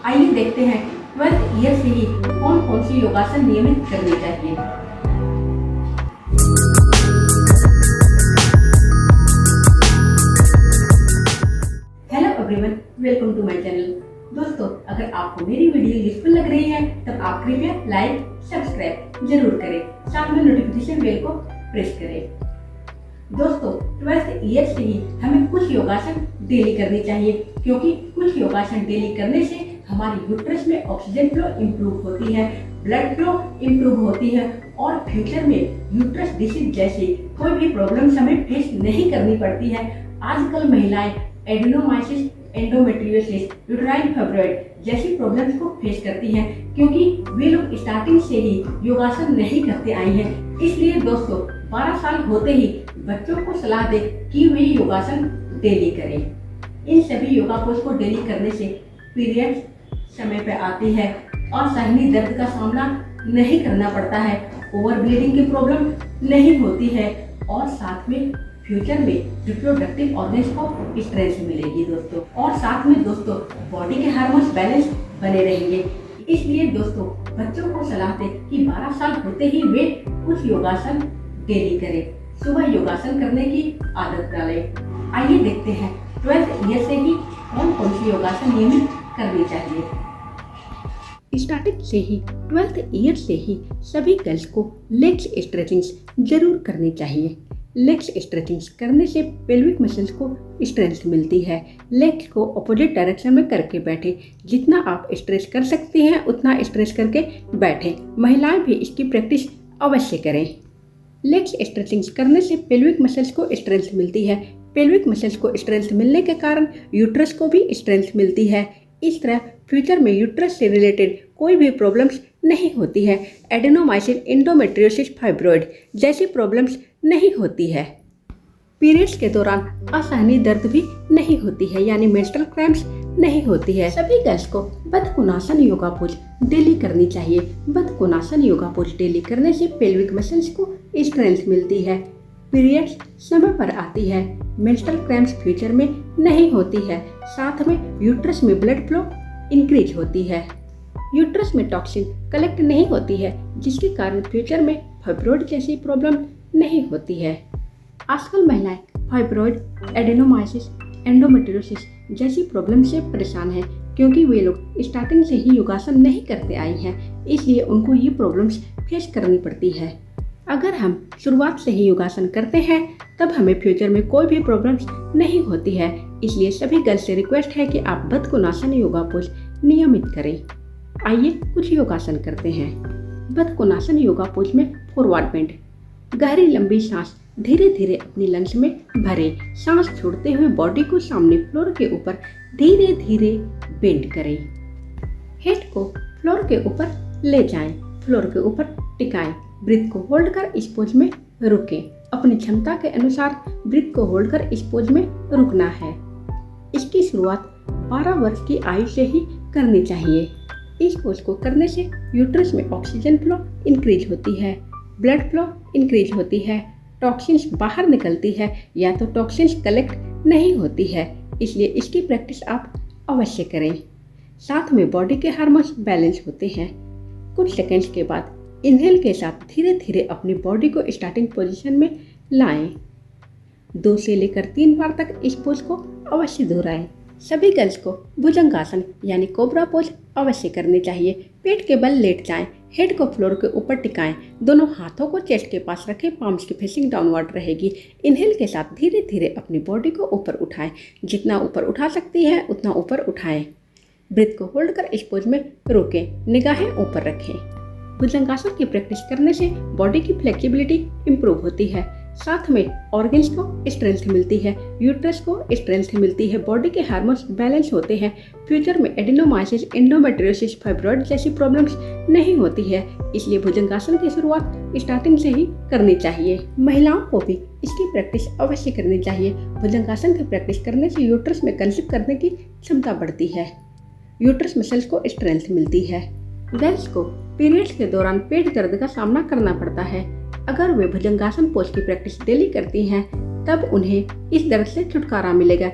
आइए देखते हैं 12th ईयर से ही कौन कौन सी योगासन नियमित करनी चाहिए। Hello everyone, welcome to my channel. दोस्तों, अगर आपको मेरी वीडियो यूजफुल लग रही है तब आप कृपया लाइक सब्सक्राइब जरूर करें, साथ में नोटिफिकेशन बेल को प्रेस करें। दोस्तों, 12th ईयर से ही हमें कुछ योगासन डेली करनी चाहिए, क्योंकि कुछ योगासन डेली करने से हमारी यूट्रस में ऑक्सीजन फ्लो इम्प्रूव होती है, ब्लड फ्लो इम्प्रूव होती है और फ्यूचर में यूट्रस डिसीज जैसी कोई भी प्रॉब्लम्स हमें फेस नहीं करनी पड़ती है। आजकल महिलाएं एडेनोमाइसिस, एंडोमेट्रियोसिस, यूट्राइन फाइब्रॉइड जैसी प्रॉब्लम्स को फेस करती हैं, क्योंकि वे लोग स्टार्टिंग से ही योगासन नहीं करते आई हैं। इसलिए दोस्तों, 12 साल होते ही बच्चों को सलाह दे कि वे योगासन डेली करें। इन सभी योगा पोज को डेली करने से पीरियड समय पे आती है और सहनी दर्द का सामना नहीं करना पड़ता है, ओवर ब्लीडिंग की प्रॉब्लम नहीं होती है और साथ में फ्यूचर में रिप्रोडक्टिव ऑर्गन्स को स्ट्रेंथ मिलेगी दोस्तों, और साथ में दोस्तों बॉडी के हार्मोन्स बैलेंस बने रहेंगे। इसलिए दोस्तों, बच्चों को सलाह दें कि 12 साल होते ही वे कुछ योगासन डेली करें, सुबह योगासन करने की आदत डालें। आइए देखते हैं 12th ईयर से ही कौन कौन सी योगासन नियमित करनी चाहिए। स्टार्टिंग से ही 12th ईयर से ही सभी गर्ल्स को लेग्स स्ट्रेचिंग्स जरूर करनी चाहिए। लेग्स स्ट्रेचिंग्स करने से पेल्विक मसल्स को स्ट्रेंथ मिलती है। लेग्स को अपोजिट डायरेक्शन में करके बैठे, जितना आप स्ट्रेच कर सकते हैं उतना स्ट्रेच करके बैठे। महिलाएं भी इसकी प्रैक्टिस अवश्य करें। लेग्स स्ट्रेचिंग्स करने से पेल्विक मसल्स को स्ट्रेंथ मिलती है। पेल्विक मसल्स को स्ट्रेंथ मिलने के कारण यूट्रस को भी स्ट्रेंथ मिलती है। इस तरह फ्यूचर में यूट्रस से रिलेटेड कोई भी प्रॉब्लम्स नहीं होती है। एडेनोमाइसिस, एंडोमेट्रियोसिस, फाइब्रॉइड जैसी प्रॉब्लम्स नहीं होती है। पीरियड्स के दौरान असहनीय दर्द भी नहीं होती है, यानी मेंस्ट्रुअल क्रैम्प्स नहीं होती है। सभी गर्ल्स को बदकोनासन योगा पोज डेली करनी चाहिए। बदकोनासन योगा पोज डेली करने से पेल्विक मसल्स को स्ट्रेंथ मिलती है, पीरियड्स समय पर आती है, मेंस्ट्रुअल क्रैम्प्स फ्यूचर में नहीं होती है, साथ में यूट्रस में ब्लड फ्लो इंक्रीज होती है, यूट्रस में टॉक्सिन कलेक्ट नहीं होती है, जिसके कारण फ्यूचर में फाइब्रॉइड जैसी प्रॉब्लम नहीं होती है। आजकल महिलाएं फाइब्रॉइड, एडेनोमाइसिस, एंडोमेट्रियोसिस जैसी प्रॉब्लम से परेशान हैं, क्योंकि वे लोग स्टार्टिंग से ही योगासन नहीं करते आई हैं, इसलिए उनको ये प्रॉब्लम्स फेस करनी पड़ती है। अगर हम शुरुआत से ही योगासन करते हैं तब हमें फ्यूचर में कोई भी प्रॉब्लम्स नहीं होती है। इसलिए सभी गर्ल्स से रिक्वेस्ट है कि आप बदकोनासन योगा पोज नियमित करें। आइए कुछ योगासन करते हैं। बदकोनासन योगा पोज में फॉरवर्ड बेंड, गहरी लंबी सांस धीरे धीरे अपनी लंग्स में भरें। सांस छोड़ते हुए बॉडी को सामने फ्लोर के ऊपर धीरे धीरे बेंड करें। हेड को फ्लोर के ऊपर ले जाएं, फ्लोर के ऊपर टिकाएं। ब्रीथ को होल्ड कर इस पोज में रुकें। अपनी क्षमता के अनुसार ब्रीथ को होल्ड कर इस पोज में रुकना है। इसकी शुरुआत 12 वर्ष की आयु से ही करनी चाहिए। इस पोज को करने से यूट्रस में ऑक्सीजन फ्लो इंक्रीज होती है, ब्लड फ्लो इंक्रीज होती है, टॉक्सिन्स बाहर निकलती है या तो टॉक्सिन्स कलेक्ट नहीं होती है। इसलिए इसकी प्रैक्टिस आप अवश्य करें। साथ में बॉडी के हार्मोन्स बैलेंस होते हैं। कुछ सेकंड्स के बाद इनहेल के साथ धीरे धीरे अपनी बॉडी को स्टार्टिंग पोजीशन में लाएं। 2 से लेकर 3 बार तक इस पोज को अवश्य दोहराएं। सभी गर्ल्स को भुजंगासन यानी कोबरा पोज अवश्य करनी चाहिए। पेट के बल लेट जाएं, हेड को फ्लोर के ऊपर टिकाएं, दोनों हाथों को चेस्ट के पास रखें, पाम्स की फेसिंग डाउनवर्ड रहेगी। इनहेल के साथ धीरे धीरे अपनी बॉडी को ऊपर उठाएं, जितना ऊपर उठा सकती है उतना ऊपर उठाएं। ब्रीथ को होल्ड कर इस पोज में रोकें, निगाहें ऊपर रखें। भुजंगासन की प्रैक्टिस करने से बॉडी की फ्लेक्सिबिलिटी इम्प्रूव होती है, साथ में ऑर्गन्स को स्ट्रेंथ मिलती है, यूट्रस को स्ट्रेंथ मिलती है, बॉडी के हार्मोन्स बैलेंस होते हैं। फ्यूचर में एडेनोमाइसिस, एंडोमेट्रियोसिस, फाइब्रॉइड जैसी प्रॉब्लम्स नहीं होती है। इसलिए भुजंगासन की शुरुआत स्टार्टिंग से ही करनी चाहिए। महिलाओं को भी इसकी प्रैक्टिस अवश्य करनी चाहिए। भुजंगासन की प्रैक्टिस करने से यूट्रस में कंसीव करने की क्षमता बढ़ती है, यूट्रस मसल्स को स्ट्रेंथ मिलती है। गर्ल्स को पीरियड्स के दौरान पेट दर्द का सामना करना पड़ता है। अगर वे भुजंगासन पोज की प्रैक्टिस डेली करती हैं तब उन्हें इस दर्द से छुटकारा मिलेगा,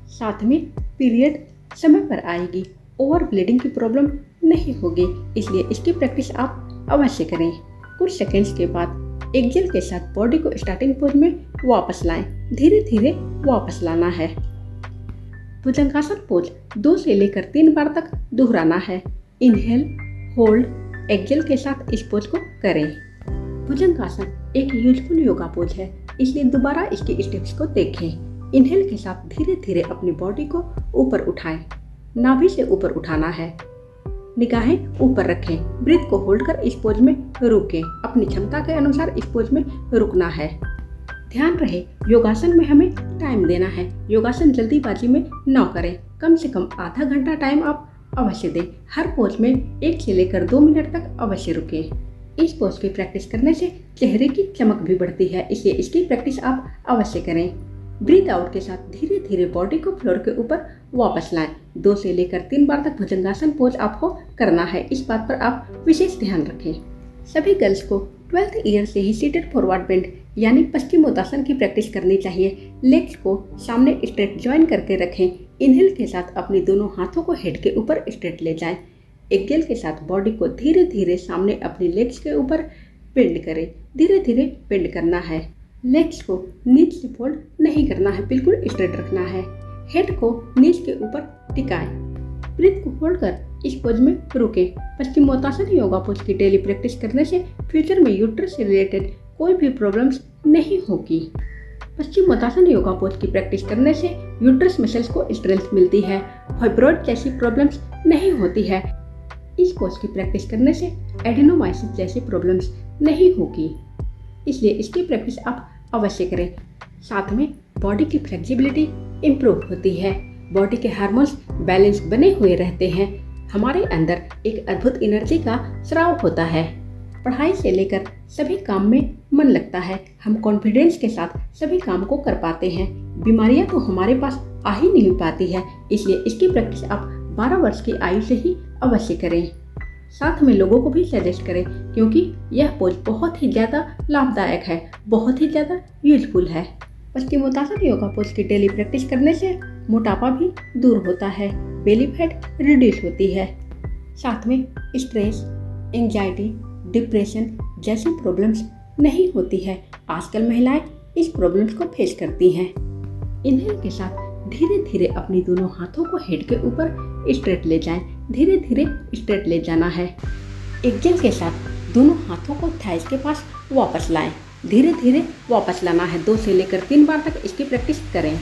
साथ में पीरियड समय पर आएगी, ओवर ब्लीडिंग की प्रॉब्लम नहीं होगी, इसलिए इसकी प्रैक्टिस आप अवश्य करें। कुछ सेकंड्स के बाद एक्सेल के साथ बॉडी को स्टार्टिंग पोज में वापस लाएं। धीरे धीरे वापस लाना है। भुजंगासन पोज 2 से लेकर 3 बार तक दोहराना है। इनहेल, होल्ड, एक्सेल के साथ इस पोज को करें। भुजंगासन एक यूजफुल योगा पोज है, इसलिए दोबारा इसके स्टेप्स को देखें। इनहेल के साथ धीरे धीरे अपनी बॉडी को ऊपर उठाएं। नाभि से ऊपर उठाना है। निगाहें ऊपर रखें। ब्रीथ को होल्ड कर इस पोज में रुकें। अपनी क्षमता के अनुसार इस पोज में रुकना है। ध्यान रहे, योगासन में हमें टाइम देना है। योगासन जल्दीबाजी में न करें। कम से कम आधा घंटा टाइम आप अवश्य दें। हर पोज में 1 से लेकर 2 मिनट तक अवश्य रुकें। इस पोज की प्रैक्टिस करने से चेहरे की चमक भी बढ़ती है, इसलिए इसकी प्रैक्टिस आप अवश्य करें। ब्रीथ आउट के साथ धीरे धीरे बॉडी को फ्लोर के ऊपर वापस लाएं। 2 से लेकर 3 बार तक भुजंगासन पोज आपको करना है। इस बात पर आप विशेष ध्यान रखें। सभी गर्ल्स को 12th ईयर से ही सीटेड फॉरवर्ड बेंड यानी पश्चिमोत्तासन की प्रैक्टिस करनी चाहिए। लेग्स को सामने स्ट्रेट ज्वाइन करके रखें। इनहेल के साथ अपनी दोनों हाथों को हेड के ऊपर स्ट्रेट ले जाएं। एक्सेल के साथ बॉडी को धीरे धीरे सामने अपनी लेग्स के ऊपर बेंड करें। धीरे धीरे बेंड करना है। लेग्स को नीच से फोल्ड नहीं करना है, बिल्कुल स्ट्रेट रखना है। हेड को नीच के ऊपर टिकाएं। ब्रीथ को होल्ड कर इस पोज में रुकें। पश्चिमोत्तासन योगा पोज की डेली प्रैक्टिस करने से फ्यूचर में यूट्रस से रिलेटेड कोई भी प्रॉब्लम्स नहीं होगी। पश्चिमोत्तासन योगा पोज की प्रैक्टिस करने से यूट्रस मसल्स को स्ट्रेंथ मिलती है। फाइब्रॉइड जैसी प्रॉब्लम्स नहीं होती है। इस पोज की प्रैक्टिस करने से एडिनोमाइसिस जैसी प्रॉब्लम्स नहीं होगी, इसलिए इसकी प्रैक्टिस आप अवश्य करें। साथ में बॉडी की फ्लेक्सिबिलिटी इम्प्रूव होती है। बॉडी के हार्मोन्स बैलेंस बने हुए रहते हैं। हमारे अंदर एक अद्भुत एनर्जी का स्राव होता है। पढ़ाई से लेकर सभी काम में मन लगता है। हम कॉन्फिडेंस के साथ सभी काम को कर पाते हैं। बीमारियां तो हमारे पास आ ही नहीं पाती है, इसलिए इसकी प्रैक्टिस आप 12 वर्ष की आयु से ही अवश्य करें। साथ में लोगों को भी सजेस्ट करें, क्योंकि यह पोज बहुत ही ज़्यादा लाभदायक है, बहुत ही ज़्यादा यूजफुल है। पश्चिमोत्तासन योगा पोज की डेली प्रैक्टिस करने से मोटापा भी दूर होता है, बेली फैट रिड्यूस होती है। साथ में स्ट्रेस, एंजाइटी, डिप्रेशन जैसी प्रॉब्लम्स नहीं होती है। आजकल महिलाएं इस प्रॉब्लम्स को फेस करती हैं। इनहेल के साथ धीरे धीरे अपनी दोनों हाथों को हेड के ऊपर स्ट्रेट ले जाएं। धीरे धीरे स्ट्रेट ले जाना है। एक्सेल के साथ दोनों हाथों को थाइस के पास वापस लाएं। धीरे धीरे वापस लाना है। 2 से लेकर 3 बार तक इसकी प्रैक्टिस करें।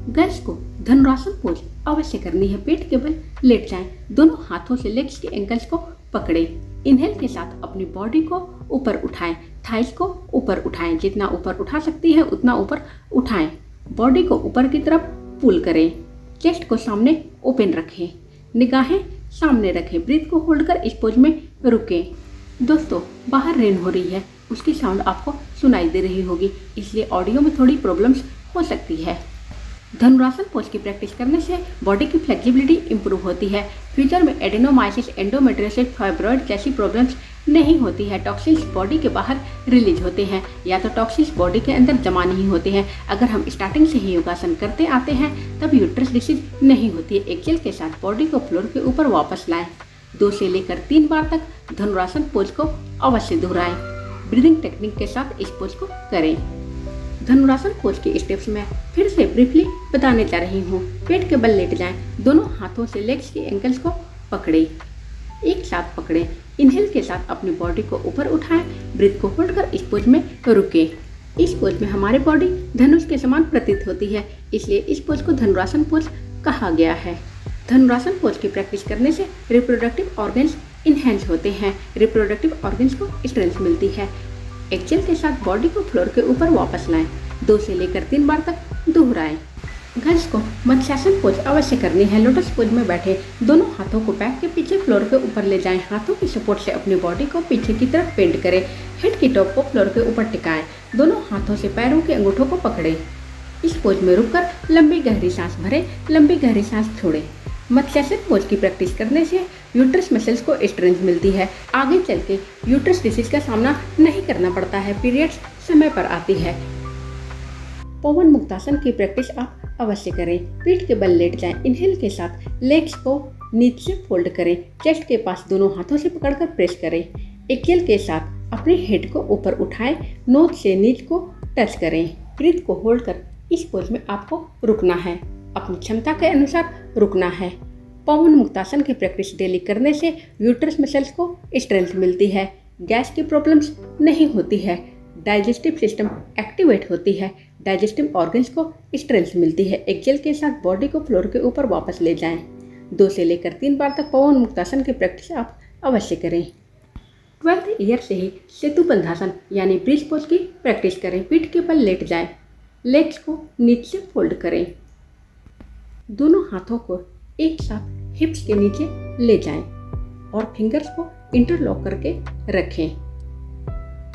गर्ल्स को धनुरासन पोज अवश्य करनी है। पेट के बल लेट जाएं। दोनों हाथों से लेग्स के एंकल्स को पकड़ें। इनहेल के साथ अपनी बॉडी को ऊपर उठाएं। थाइस को ऊपर उठाएं। जितना ऊपर उठा सकती है उतना ऊपर उठाएं। बॉडी को ऊपर की तरफ पुल करें। चेस्ट को सामने ओपन रखें। निगाहें सामने रखें। ब्रीथ को होल्ड कर इस पोज में रुकें। दोस्तों, बाहर रेन हो रही है, उसकी साउंड आपको सुनाई दे रही होगी, इसलिए ऑडियो में थोड़ी प्रॉब्लम्स हो सकती है। धनुरासन पोज की प्रैक्टिस करने से बॉडी की फ्लेक्सिबिलिटी इंप्रूव होती है। फ्यूचर में एडेनोमाइसिस, एंडोमेट्रियोसिस, फाइब्रॉइड जैसी प्रॉब्लम्स नहीं होती है। टॉक्सिन्स बॉडी के बाहर रिलीज होते हैं, या तो टॉक्सिन्स बॉडी के अंदर जमा नहीं होते हैं। अगर हम स्टार्टिंग से ही योगासन करते आते हैं तब यूट्रस डिसीज नहीं होती है। एक्सेल के साथ बॉडी को फ्लोर के ऊपर वापस लाएं। 2 से लेकर 3 बार तक धनुरासन पोज को अवश्य दोहराएं। ब्रीदिंग टेक्निक के साथ इस पोज को करें। धनुरासन पोज के स्टेप्स में फिर से ब्रीफली बताने जा रही हूँ। पेट के बल लेट जाएं। दोनों हाथों से लेग्स के एंकल्स को पकड़ें, एक साथ पकड़ें। इनहेल के साथ अपनी बॉडी को ऊपर उठाएं। ब्रीथ को होल्ड कर इस पोज में रुकें। इस पोज में हमारी बॉडी धनुष के समान प्रतीत होती है, इसलिए इस पोज को धनुरासन पोज कहा गया है। धनुरासन पोज की प्रैक्टिस करने से रिप्रोडक्टिव ऑर्गन्स इनहेंस होते हैं। रिप्रोडक्टिव ऑर्गन्स को स्ट्रेंथ मिलती है। एक्सेल के साथ बॉडी को फ्लोर के ऊपर वापस लाएं। 2 से लेकर 3 बार तक दोहराएं। गर्ल्स को मत्स्यासन पोज अवश्य करनी है। लोटस पोज में बैठे दोनों हाथों को बैक के पीछे फ्लोर के ऊपर ले जाएं। हाथों की सपोर्ट से अपनी बॉडी को पीछे की तरफ बेंड करें। हेड की टॉप को फ्लोर के ऊपर टिकाएं। दोनों हाथों से पैरों के अंगूठों को पकड़ें। इस पोज में रुककर लंबी गहरी सांस भरें, लंबी गहरी सांस छोड़ें। मत्स्यासन पोज की प्रैक्टिस करने से यूट्रस मसल्स को स्ट्रेंथ मिलती है। आगे चल के यूट्रस डिसीज का सामना नहीं करना पड़ता है। पीरियड्स समय पर आती है। पवन मुक्तासन की प्रैक्टिस आप अवश्य करें। पीठ के बल लेट जाएं। इनहेल के साथ लेग्स को नीचे से फोल्ड करें। चेस्ट के पास दोनों हाथों से पकड़कर प्रेस करें। एक्सेल के साथ अपने हेड को ऊपर उठाएं, नोज से नीच को टच करें। ब्रीथ को होल्ड कर इस पोज में आपको रुकना है, अपनी क्षमता के अनुसार रुकना है। पवन मुक्तासन की प्रैक्टिस डेली करने से यूट्रस मसल्स को स्ट्रेंथ मिलती है, गैस की प्रॉब्लम्स नहीं होती है, डाइजेस्टिव सिस्टम एक्टिवेट होती है, डाइजेस्टिव ऑर्गन्स को स्ट्रेंथ मिलती है। एक्सेल के साथ बॉडी को फ्लोर के ऊपर वापस ले जाएं। 2 से लेकर 3 बार तक पवन मुक्तासन की प्रैक्टिस आप अवश्य करें। 12th ईयर से ही सेतु बंधासन यानी ब्रिज पोज की प्रैक्टिस करें। पीठ के बल लेट जाएं, लेग्स को नीचे से फोल्ड करें, दोनों हाथों को एक साथ हिप्स के नीचे ले जाएं और फिंगर्स को इंटरलॉक करके रखें।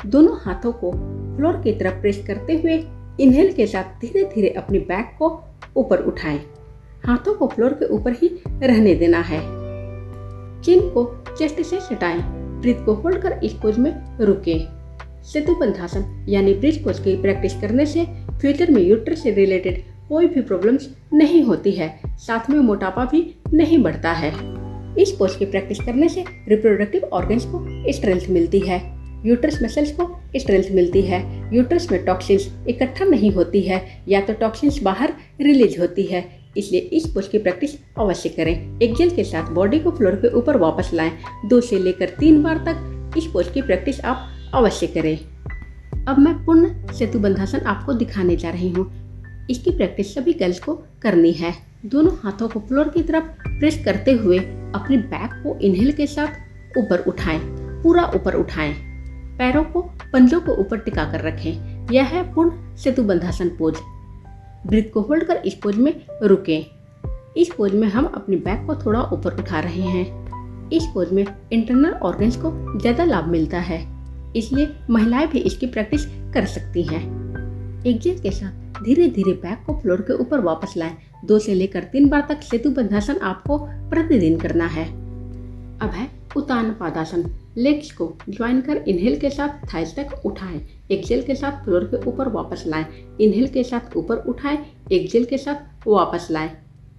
दोनों हाथों को फ्लोर की तरफ प्रेस करते हुए इनहेल के साथ धीरे धीरे अपनी बैक को ऊपर उठाएं। हाथों को फ्लोर के ऊपर ही रहने देना है। चिन को चेस्ट से सटाएं। ब्रीथ को होल्ड कर इस पोज में रुकें। सेतु बंधासन यानी ब्रिज पोज की प्रैक्टिस करने से फ्यूचर में यूट्रस से रिलेटेड कोई भी प्रॉब्लम्स नहीं होती है, साथ में मोटापा भी नहीं बढ़ता है। इस पोज की प्रैक्टिस करने से रिप्रोडक्टिव ऑर्गन्स को स्ट्रेंथ मिलती है, यूट्रस मसल्स को स्ट्रेंथ मिलती है, यूट्रस में टॉक्सिन्स इकट्ठा नहीं होती है या तो टॉक्सिन्स बाहर रिलीज होती है। इसलिए इस पोज की प्रैक्टिस अवश्य करें। एक्सेल के साथ बॉडी को फ्लोर के ऊपर वापस लाएं। 2 से लेकर 3 बार तक इस पोज की प्रैक्टिस आप अवश्य करें। अब मैं पूर्ण सेतु बंधासन आपको दिखाने जा रही हूँ। इसकी प्रैक्टिस सभी गर्ल्स को करनी है। दोनों हाथों को फ्लोर की तरफ प्रेस करते हुए अपनी बैक को इनहेल के साथ ऊपर उठाएं, पूरा ऊपर उठाएं। पैरों को पंजों को ऊपर टिका कर रखें। यह है पूर्ण सेतु बंधासन पोज। ब्रीथ को होल्ड कर इस पोज में रुकें। इस पोज में हम अपनी बैक को थोड़ा ऊपर उठा रहे हैं। इस पोज में इंटरनल ऑर्गन्स को ज्यादा लाभ मिलता है, इसलिए महिलाएं भी इसकी प्रैक्टिस कर सकती हैं। एक्सेल के साथ धीरे धीरे बैक को फ्लोर के ऊपर वापस लाएं। 2 से लेकर 3 बार तक सेतु बंधासन आपको प्रतिदिन करना है। अब है उत्तान पादासन। लेग्स को ज्वाइन कर इनहेल के साथ थाइस तक उठाएं। एक्सेल के साथ फ्लोर के ऊपर वापस लाएं। इनहेल के साथ ऊपर उठाएं, एक्सेल के साथ वापस लाएं।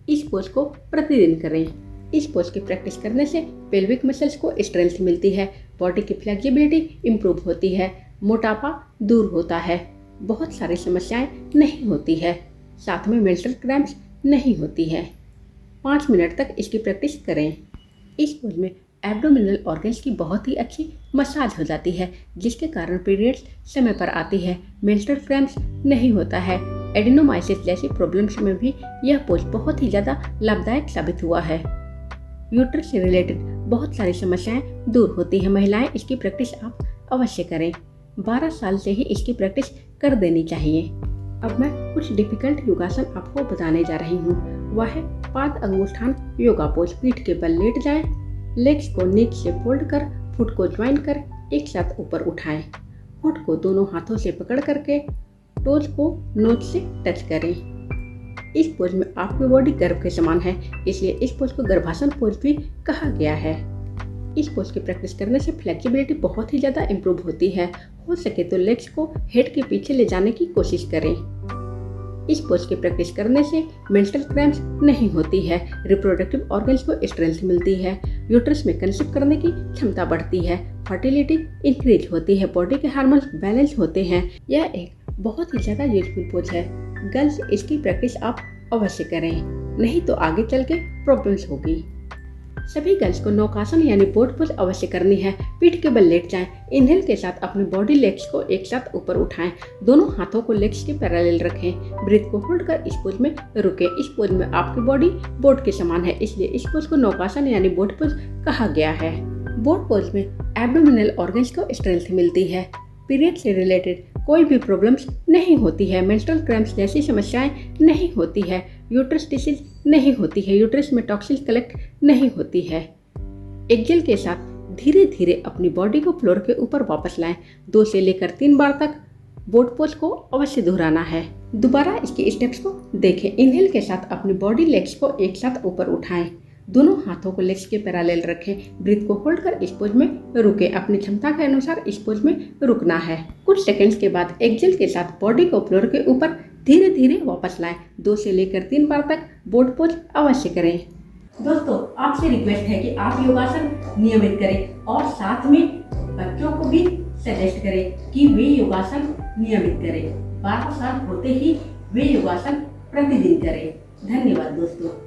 इस पोज को प्रतिदिन करें। इस पोज की प्रैक्टिस करने से पेल्विक मसल्स को स्ट्रेंथ मिलती है, बॉडी की फ्लेक्सिबिलिटी इंप्रूव होती है, मोटापा दूर होता है, बहुत सारी समस्याएं नहीं होती है, साथ में मेंस्ट्रुअल क्रैम्प्स नहीं होती है। 5 मिनट तक इसकी प्रैक्टिस करें। इस पोज में एब्डोमिनल ऑर्गन्स की बहुत ही अच्छी मसाज हो जाती है, जिसके कारण पीरियड्स समय पर आती है, मेंस्ट्रुअल क्रैम्प्स नहीं होता है। एडिनोमाइसिस जैसी प्रॉब्लम्स में भी यह पोज बहुत ही ज़्यादा लाभदायक साबित हुआ है। यूट्रस से रिलेटेड बहुत सारी समस्याएं दूर होती हैं। महिलाएं इसकी प्रैक्टिस आप अवश्य करें। 12 साल से ही इसकी प्रैक्टिस कर देनी चाहिए। अब मैं कुछ डिफिकल्ट योगासन आपको बताने जा रही हूँ। वह है पाद अंगुष्ठान योगा पोज। पीठ के बल लेट जाएं, लेग्स को नीचे से फोल्ड कर फुट को ज्वाइन कर एक साथ ऊपर उठाएं। फुट को दोनों हाथों से पकड़ करके टोज को नोज से टच करें। इस पोज में आपकी बॉडी गर्भ के समान है, इसलिए इस पोज को गर्भासन पोज भी कहा गया है। इस पोज की प्रैक्टिस करने से फ्लेक्सिबिलिटी बहुत ही ज़्यादा इम्प्रूव होती है। हो सके तो लेग्स को हेड के पीछे ले जाने की कोशिश करें। इस पोज की प्रैक्टिस करने से मेंस्ट्रुअल क्रैम्प्स नहीं होती है, रिप्रोडक्टिव ऑर्गन्स को स्ट्रेंथ मिलती है, यूट्रस में कंसीव करने की क्षमता बढ़ती है, फर्टिलिटी इंक्रीज होती है, बॉडी के हार्मोन्स बैलेंस होते हैं। यह एक बहुत ही ज़्यादा यूजफुल पोज है। गर्ल्स इसकी प्रैक्टिस आप अवश्य करें, नहीं तो आगे चल के प्रॉब्लम्स होगी। सभी गर्ल्स को नौकासन यानी बोट पोज अवश्य करनी है। पीठ के बल लेट जाएं। इनहेल के साथ अपनी बॉडी लेग्स को एक साथ ऊपर उठाएं। दोनों हाथों को लेग्स के पैरेलल रखें। ब्रीथ को होल्ड कर इस पोज में रुकें। इस पोज में आपकी बॉडी बोट के समान है, इसलिए इस पोज को नौकासन यानी बोट पोज कहा गया है। बोट पोज में एब्डोमिनल ऑर्गन्स को स्ट्रेंथ मिलती है, पीरियड से रिलेटेड कोई भी प्रॉब्लम्स नहीं होती है, मेंस्ट्रुअल क्रैम्प्स जैसी समस्याएं नहीं होती है, यूट्रस डिसीज नहीं होती है, यूट्रस में टॉक्सिन कलेक्ट नहीं होती है। एक्सेल के साथ धीरे धीरे अपनी बॉडी को फ्लोर के ऊपर वापस लाएं। 2 से लेकर 3 बार तक बोट पोज को अवश्य दोहराना है। दोबारा इसके स्टेप्स को देखें। इनहेल के साथ अपनी बॉडी लेग्स को एक साथ ऊपर उठाएं। दोनों हाथों को लेग्स के पैरेलल रखें। ब्रीथ को होल्ड कर इस पोज में रुकें। अपनी क्षमता के अनुसार इस पोज में रुकना है। कुछ सेकंड्स के बाद एक्सेल के साथ बॉडी को फ्लोर के ऊपर धीरे धीरे वापस लाएं। 2 से लेकर 3 बार तक बोट पोज अवश्य करें। दोस्तों आपसे रिक्वेस्ट है कि आप योगासन नियमित करें और साथ में बच्चों को भी सजेस्ट करें कि वे योगासन नियमित करें। 12 साल होते ही वे योगासन प्रतिदिन करें। धन्यवाद दोस्तों।